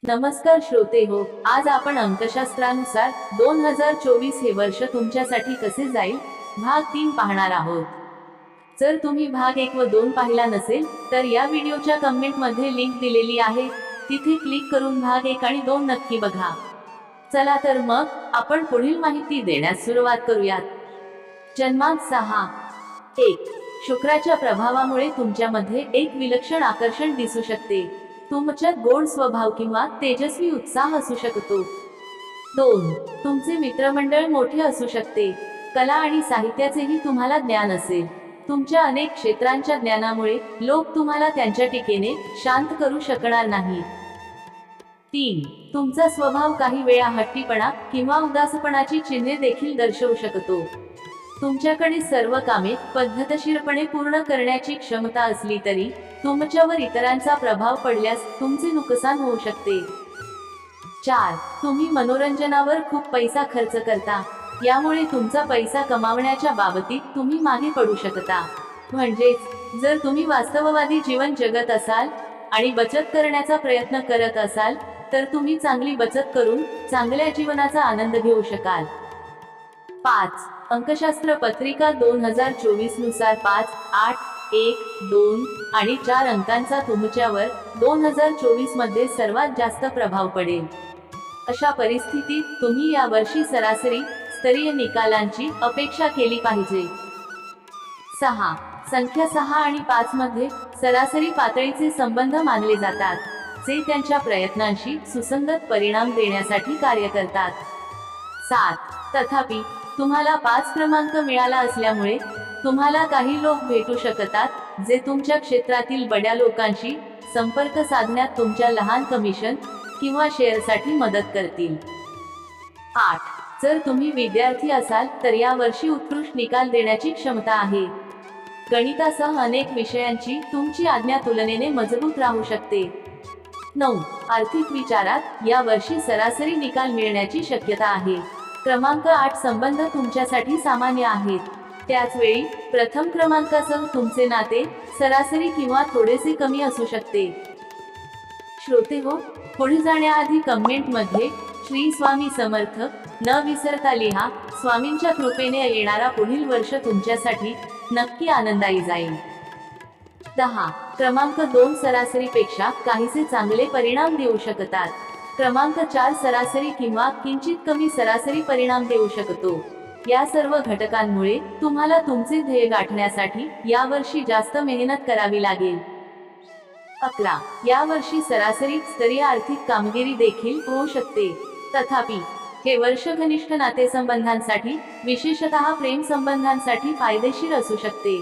नमस्कार श्रोते हो, आज आपण अंकशास्त्रानुसार 2024 हे वर्ष तुमच्यासाठी कसे जाईल भाग 3 पाहणार आहोत। जर तुम्ही भाग 1 व 2 पाहिला नसेल तर या व्हिडिओच्या कमेंट मध्ये लिंक दिलेली आहे, तिथे क्लिक करून भाग 1 आणि 2 नक्की बघा। चला तर मग आपण पुढील माहिती देण्यास सुरुवात करूयात। जन्मांक 6 1 शुक्राच्या प्रभावामुळे तुमच्यामध्ये एक विलक्षण आकर्षण दिसू शकते। तुमच्यात गोड स्वभाव किंवा तेजस्वी उत्साह असू शकतो। 2 तुमचे मित्रमंडळ मोठे असू शकते। कला आणि साहित्याचेही तुम्हाला ज्ञान असेल। तुमच्या अनेक क्षेत्रांच्या ज्ञानामुळे लोक तुम्हाला त्यांच्या टीकेने शांत करू शकणार नाहीत। 3 तुमचा स्वभाव काही वेळा हट्टीपणा किंवा उदासपणाची चिन्हे देखील दर्शवू शकतो। तुमच्याकडे सर्व कामे पद्धतशीरपणे पूर्ण करण्याची क्षमता असली तरी तुमच्यावर इतरांचा प्रभाव पडल्यास तुमचे नुकसान होऊ शकते। 4 तुम्ही मनोरंजनावर खूप पैसा खर्च करता, यामुळे तुमचा पैसा कमावण्याच्या बाबतीत तुम्ही मागे पडू शकता। म्हणजेच जर तुम्ही वास्तववादी जीवन जगत असाल आणि बचत करण्याचा प्रयत्न करत असाल तर तुम्ही चांगली बचत करून चांगल्या जीवनाचा आनंद घेऊ शकाल। 5 अंकशास्त्र पत्रिका 2024 नुसार 5, 8, 1, 2 आणि 4 अंकांचा तुमच्यावर 2024 मध्ये सर्वात जास्त प्रभाव पडेल। अशा परिस्थितीत तुम्ही या वर्षी सरासरी स्तरीय निकालांची अपेक्षा केली पाहिजे। 6 संख्या 6 आणि 5 मध्ये सरासरी पातळीचे संबंध मानले जातात, जे त्यांच्या प्रयत्नांशी सुसंगत परिणाम देण्यासाठी कार्य करतात। 7 तथापि तुम्हाला 5 क्रमांक मिळाला असल्यामुळे तुम्हाला काही लोक भेटू शकतात जे तुमच्या क्षेत्रातील बड्या लोकांशी संपर्क साधण्यात तुमच्या लहान कमिशन किंवा शेअरसाठी मदत करतील। 8 जर तुम्ही विद्यार्थी असाल तर या वर्षी उत्कृष्ट निकाल देण्याची क्षमता आहे। गणितासह अनेक विषयांची तुमची आज्ञा तुलनेने मजबूत राहू शकते। 9 आर्थिक विचारात या वर्षी सरासरी निकाल मिळण्याची शक्यता आहे। क्रमांक 8 संबंध तुमच्यासाठी सामान्य आहेत, त्याच वेळी प्रथम क्रमांकासह तुमचे नाते सरासरी किंवा थोडेसे कमी असू शकते। श्रोते हो, पुढे जाण्याआधी कमेंट मध्ये श्री स्वामी समर्थ न विसरता लिहा। स्वामींच्या कृपेने येणारा पुढील वर्ष तुमच्यासाठी नक्की आनंदायी जाईल। 10 क्रमांक 2 सरासरीपेक्षा काहीसे चांगले परिणाम देऊ शकतात। क्रमांक 4 सरासरी किंवा किंचित कमी सरासरी परिणाम देऊ शकतो। या सर्व घटकांमुळे तुम्हाला तुमचे ध्येय गाठण्यासाठी यावर्षी जास्त मेहनत करावी लागेल। 11 या वर्षी सरासरी स्तरीय आर्थिक कामगिरी देखील होऊ शकते, तथापि हे वर्ष घनिष्ठ नातेसंबंधांसाठी विशेषतः प्रेम संबंधांसाठी फायदेशीर असू शकते।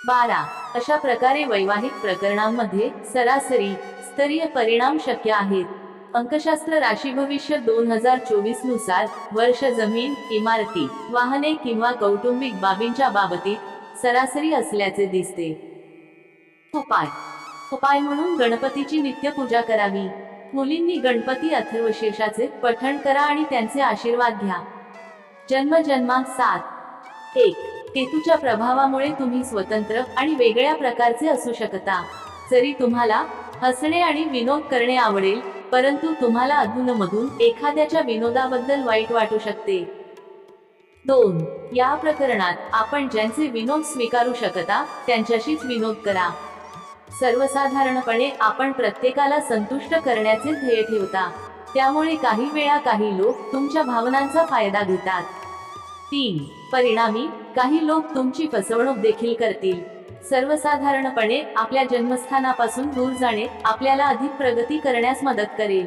12 अशा प्रकारे वैवाहिक प्रकरणांमध्ये सरासरी स्तरीय परिणाम शक्य आहेत। अंकशास्त्र राशी भविष्य 2024 नुसार वर्ष जमीन, इमारती, वाहने किंवा कौटुंबिक बाबींच्या बाबतीत सरासरी असल्याचे दिसते। उपाय म्हणून गणपतीची नित्यपूजा करावी। मुलींनी गणपती अथर्वशीर्षाचे पठण करा आणि त्यांचे आशीर्वाद घ्या। जन्मांक 7 1 केतूच्या प्रभावामुळे तुम्ही स्वतंत्र आणि वेगळ्या प्रकारचे असू शकता। जरी तुम्हाला हसणे आणि विनोद करणे आवडेल, परंतु तुम्हाला अधूनमधून एखाद्याच्या विनोदाबद्दल वाईट वाटू शकते। 2 या प्रकरणात आपण ज्यांचे विनोद स्वीकारू शकता त्यांच्याशीच विनोद करा। सर्वसाधारणपणे आपण प्रत्येकाला संतुष्ट करण्याचे ध्येय ठेवता, त्यामुळे काही वेळा काही लोक तुमच्या भावनांचा फायदा घेतात। 3 परिणामी काही लोक तुमची फसवणूक देखील करतील। सर्वसाधारणपणे आपल्या जन्मस्थानापासून दूर जाणे आपल्याला अधिक प्रगती करण्यास मदत करेल।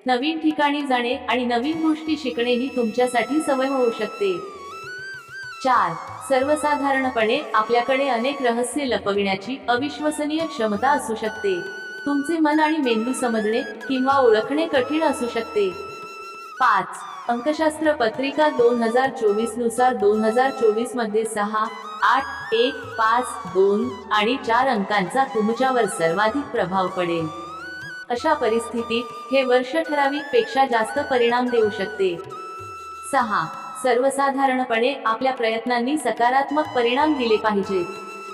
नवीन ठिकाणी जाणे आणि नवीन गोष्टी शिकणे ही तुमच्यासाठी सवय होऊ शकते। 4 सर्वसाधारणपणे आपल्याकडे अनेक रहस्य लपविण्याची अविश्वसनीय क्षमता असू शकते। तुमचे मन आणि मेंदू समजणे किंवा ओळखणे कठीण असू शकते। 5 अंकशास्त्र पत्रिका 2024 नुसार 2024 मध्ये 6, 8, 1, 5, 2 आणि 4 अंकांचा तुमच्यावर सर्वाधिक प्रभाव पडेल। अशा परिस्थितीत हे वर्ष ठराविक पेक्षा जास्त परिणाम देऊ शकते। 6 सर्वसाधारणपणे आपल्या प्रयत्नांनी सकारात्मक परिणाम दिले पाहिजेत।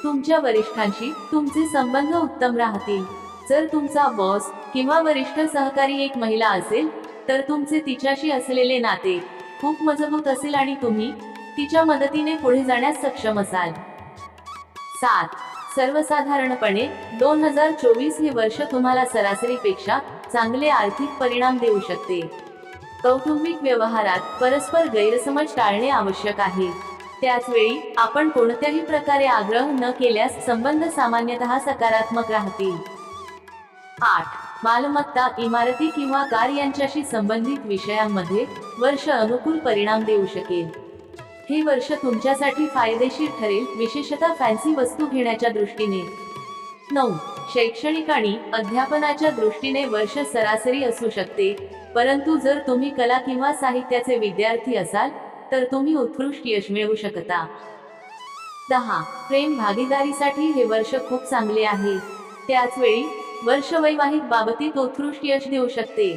तुमच्या वरिष्ठांशी तुमचे संबंध उत्तम राहतील। जर तुमचा बॉस किंवा वरिष्ठ सहकारी एक महिला असेल तर तुमचे तिच्याशी असलेले नाते खूप मजबूत असेल आणि तुम्ही तिच्या मदतीने पुढे जाण्यास सक्षम असाल. 7. सर्वसाधारणपणे 2024 हे वर्ष तुम्हाला सरासरीपेक्षा चांगले आर्थिक परिणाम देऊ शकते. कौटुंबिक व्यवहारात परस्पर गैरसमज टाळणे आवश्यक आहे. त्याच वेळी आपण कोणत्याही प्रकारे आग्रह न केल्यास संबंध सामान्यतः सकारात्मक राहतील. 8. मालमत्ता, इमारती किंवा कार यांच्याशी संबंधित विषयांमध्ये वर्ष अनुकूल परिणाम देऊ शकेल. हे वर्ष तुमच्यासाठी फायदेशीर ठरेल, विशेषतः फॅन्सी वस्तू घेण्याच्या दृष्टीने. 9. शैक्षणिक आणि अध्यापनाच्या दृष्टीने वर्ष सरासरी असू शकते, परंतु जर तुम्ही कला किंवा साहित्याचे विद्यार्थी असाल तर तुम्ही उत्कृष्ट यश मिळवू शकता. 10. प्रेम भागीदारीसाठी हे वर्ष खूप चांगले आहे. त्याच वेळी वर्ष वैवाहिक बाबतीत उत्कृष्ट यश देऊ शकते.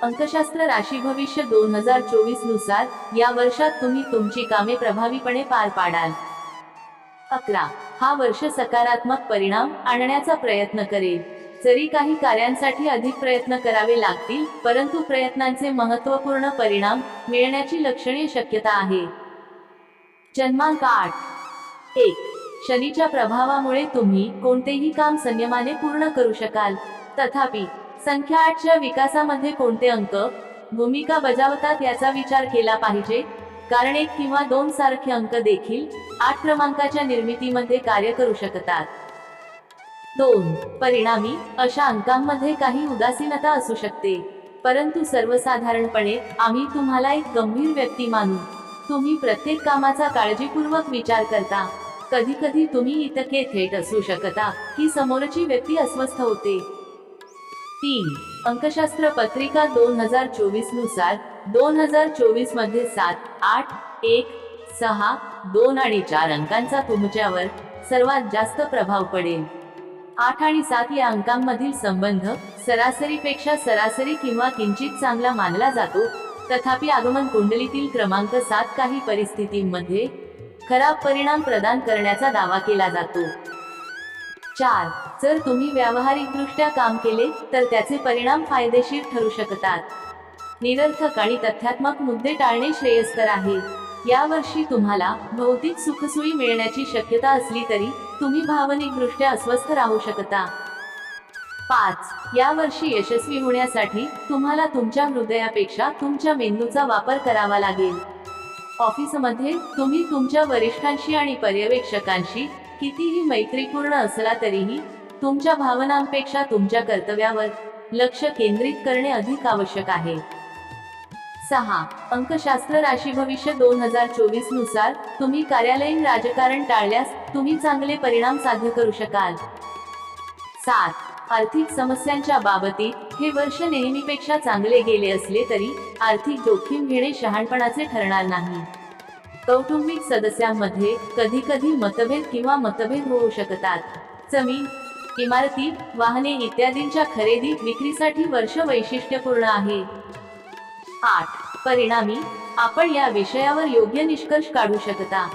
अंकशास्त्र राशी भविष्य 2024 नुसार या वर्षात तुम्ही तुमची कामे प्रभावीपणे पार पाडाल. 11. हा वर्ष सकारात्मक परिणाम आणण्याचा प्रयत्न करेल. जरी काही कार्यांसाठी अधिक प्रयत्न करावे लागतील, परंतु प्रयत्नांचे महत्त्वपूर्ण परिणाम मिळण्याची लक्षणीय शक्यता आहे. जन्मांक 8. 1. शनीच्या प्रभावामुळे तुम्ही कोणतेही काम संयमाने पूर्ण करू शकाल. तथापि संख्या 8च्या विकासामध्ये कोणते अंक भूमिका बजावतात याचा विचार केला पाहिजे, कारण 1 किंवा 2 सारखे अंक देखील 8 क्रमांकाच्या निर्मितीमध्ये कार्य करू शकतात. 2. परिणामी अशा अंकांमध्ये काही उदासीनता असू शकते, परंतु सर्वसाधारणपणे आम्ही तुम्हाला एक गंभीर व्यक्ती मानू. तुम्ही प्रत्येक कामाचा काळजीपूर्वक विचार करता. कधीकधी तुम्ही इतके थेट असू शकता की समोरची व्यक्ती अस्वस्थ होते. 3. अंकशास्त्र पत्रिका 2024 नुसार 2024 मध्ये 7, 8, 1, 6, 2 आणि 4 अंकांचा तुमच्यावर सर्वात जास्त प्रभाव पडेल. 8 आणि 7 या अंकांमधील संबंध सरासरीपेक्षा सरासरी किंवा किंचित चांगला मानला जातो, तथापि आगमन कुंडलीतील क्रमांक 7 काही परिस्थितींमध्ये खराब परिणाम प्रदान करण्याचा दावा केला जातो. 4. जर तुम्ही व्यावहारिकदृष्ट्या काम केले तर त्याचे परिणाम फायदेशीर ठरू शकतात. निरर्थक आणि तथ्यात्मक मुद्दे टाळणे श्रेयस्कर आहे. यावर्षी तुम्हाला भौतिक सुखसोयी मिळण्याची शक्यता असली तरी तुम्ही भावनिकदृष्ट्या अस्वस्थ राहू शकता. 5. यावर्षी यशस्वी होण्यासाठी तुम्हाला तुमच्या हृदयापेक्षा तुमच्या मेंदूचा वापर करावा लागेल. ऑफिसमध्ये तुम्ही तुमच्या वरिष्ठांशी आणि पर्यवेक्षकांशी कितीही मैत्रीपूर्ण असला तरीही तुमच्या भावनांपेक्षा तुमच्या कर्तव्यावर लक्ष केंद्रित करणे अधिक आवश्यक आहे. 6. अंकशास्त्र राशी भविष्य 2024 नुसार तुम्ही कार्यालयीन राजकारण टाळल्यास तुम्ही चांगले परिणाम साध्य करू शकाल. 7. आर्थिक समस्यांच्या बाबतीत हे वर्ष नेहमीपेक्षा चांगले गेले असले तरी आर्थिक जोखीम घेणे शहाणपणाचे ठरणार नाही. कौटुंबिक सदस्यांमध्ये कधीकधी मतभेद किंवा मतभेद होऊ शकतात. जमीन, इमारती, वाहने इत्यादींच्या खरेदी विक्रीसाठी वर्ष वैशिष्ट्यपूर्ण आहे. 8. परिणामी आपण या विषयावर योग्य निष्कर्ष काढू शकता.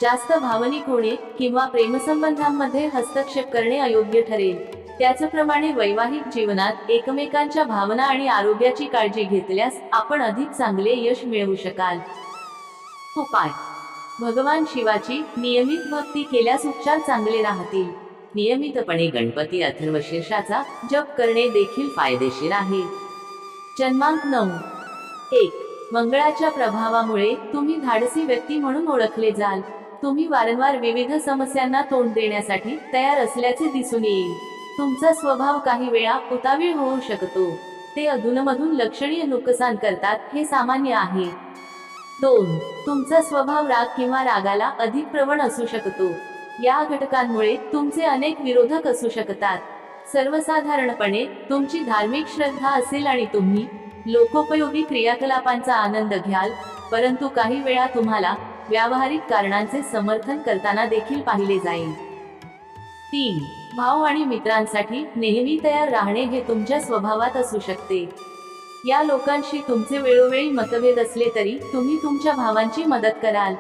जास्त भावनिक होणे किंवा प्रेमसंबंधांमध्ये हस्तक्षेप करणे अयोग्य ठरेल. त्याचप्रमाणे वैवाहिक जीवनात एकमेकांच्या भावना आणि आरोग्याची काळजी घेतल्यास आपण अधिक चांगले यश मिळवू शकाल. उपाय: भगवान शिवाची नियमित भक्ती केल्यास उपचार चांगले राहतील. नियमितपणे गणपती अथर्वशीर्षाचा जप करणे देखील फायदेशीर आहे. जन्मांक 9. 1. मंगळाच्या प्रभावामुळे तुम्ही धाडसी व्यक्ती म्हणून ओळखले जाल. तुम्ही वारंवार विविध समस्यांना तोंड देण्यासाठी तयार असल्याचे दिसून येईल. तुमचा स्वभाव काही वेळा उतावीळ होऊ शकतो. ते अधूनमधून लक्षणीय नुकसान करतात, हे सामान्य आहे. 2. तुमचा स्वभाव राग किंवा रागाला अधिक प्रवण असू शकतो. या घटकांमुळे तुमचे अनेक विरोधक असू शकतात. सर्वसाधारणपणे तुमची धार्मिक श्रद्धा असेल आणि तुम्ही लोकोपयोगी क्रियाकलापांचा आनंद घ्याल, परंतु काही वेळा तुम्हाला व्यावहारिक कारणांचे समर्थन करताना देखील पाहिले जाईल. 3. भाऊ आणि मित्रांसाठी नेहमी तयार राहणे हे तुमच्या स्वभावात असू शकते. या लोकांशी तुमचे वेळोवेळी मतभेद असले तरी तुम्ही तुमच्या भावांची मदत कराल.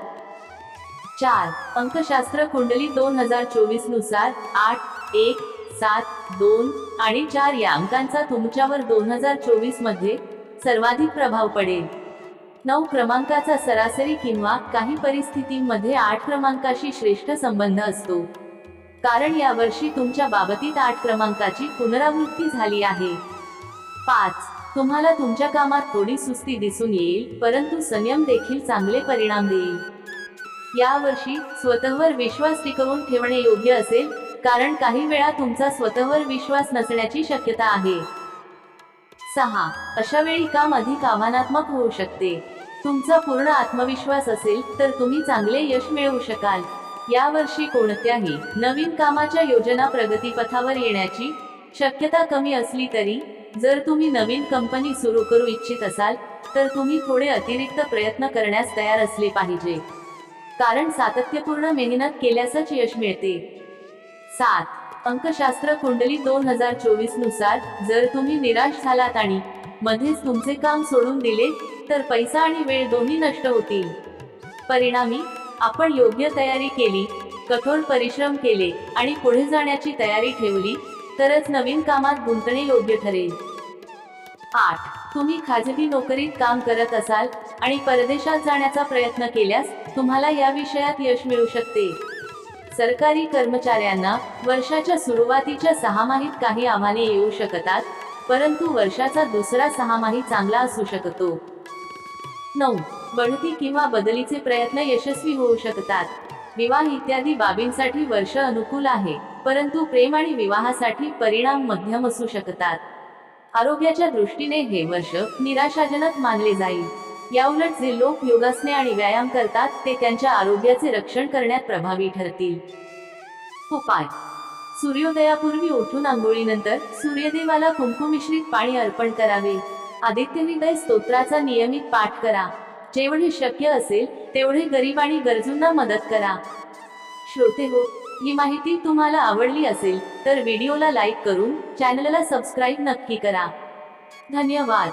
4. अंकशास्त्र कुंडली 2024 नुसार 8, 1, 7, 2 आणि 4 या अंकांचा तुमच्यावर 2024 मध्ये सर्वाधिक प्रभाव पडेल. 9 क्रमांकाचा सरासरी किंवा काही परिस्थितींमध्ये 8 क्रमांकाशी श्रेष्ठ संबंध असतो, कारण यावर्षी तुमच्या बाबतीत 8 क्रमांकाची पुनरावृत्ती झाली आहे. 5. तुम्हाला तुमच्या कामात थोडी सुस्ती दिसून येईल, परंतु संयम देखील चांगले परिणाम देईल. यावर्षी स्वतःवर विश्वास टिकवून ठेवणे योग्य असेल, कारण काही वेळा तुमचा स्वतःवर विश्वास नसण्याची शक्यता आहे. 6. अशा वेळी काम अधिक आव्हानात्मक होऊ शकते. तुमचा पूर्ण आत्मविश्वास असेल तर तुम्ही चांगले यश मिळवू शकाल. यावर्षी कोणत्याही नवीन कामाच्या योजना प्रगतीपथावर येण्याची शक्यता कमी असली तरी, जर तुम्ही नवीन कंपनी सुरू करू इच्छित असाल तर तुम्ही थोडे अतिरिक्त प्रयत्न करण्यास तयार असले पाहिजे, कारण सातत्यपूर्ण मेहनत केल्यासच यश मिळते. 7. अंकशास्त्र कुंडली 2024 नुसार जर तुम्ही निराश झालात आणि मध्येच तुमचे काम सोडून दिले तर पैसा आणि वेळ दोन्ही नष्ट होतील. परिणामी आपण योग्य तयारी केली, कठोर परिश्रम केले आणि पुढे जाण्याची तयारी ठेवली तरच नवीन कामात गुंतणे योग्य ठरेल. 8. तुम्ही खाजगी नोकरीत काम करत असाल आणि परदेशात जाण्याचा प्रयत्न केल्यास तुम्हाला या विषयात यश मिळू शकते. सरकारी कर्मचाऱ्यांना वर्षाच्या सुरुवातीच्या 6 माहीत काही आव्हाने येऊ शकतात, परंतु वर्षाचा दुसरा 6 माही चांगला असू शकतो. 9. बढती किंवा बदलीचे प्रयत्न यशस्वी होऊ शकतात. विवाह इत्यादी बाबींसाठी वर्ष अनुकूल आहे, परंतु प्रेम आणि विवाहासाठी परिणाम मध्यम असू शकतात. आरोग्याच्या दृष्टीने हे वर्ष निराशाजनक मानले जाईल. याउलट जे लोक योगासने आणि व्यायाम करतात ते त्यांच्या आरोग्याचे रक्षण करण्यात प्रभावी ठरतील. उपाय: सूर्योदयापूर्वी उठून आंघोळीनंतर सूर्यदेवाला कुंकुमिश्रित पाणी अर्पण करावे. आदित्यहृदय स्तोत्राचा नियमित पाठ करा. जेवढे शक्य असेल तेवढे गरीब आणि गरजूंना मदत करा. श्रोतेहो, ही माहिती तुम्हाला आवडली असेल तर व्हिडिओला लाईक करून चॅनलला सबस्क्राईब नक्की करा. धन्यवाद.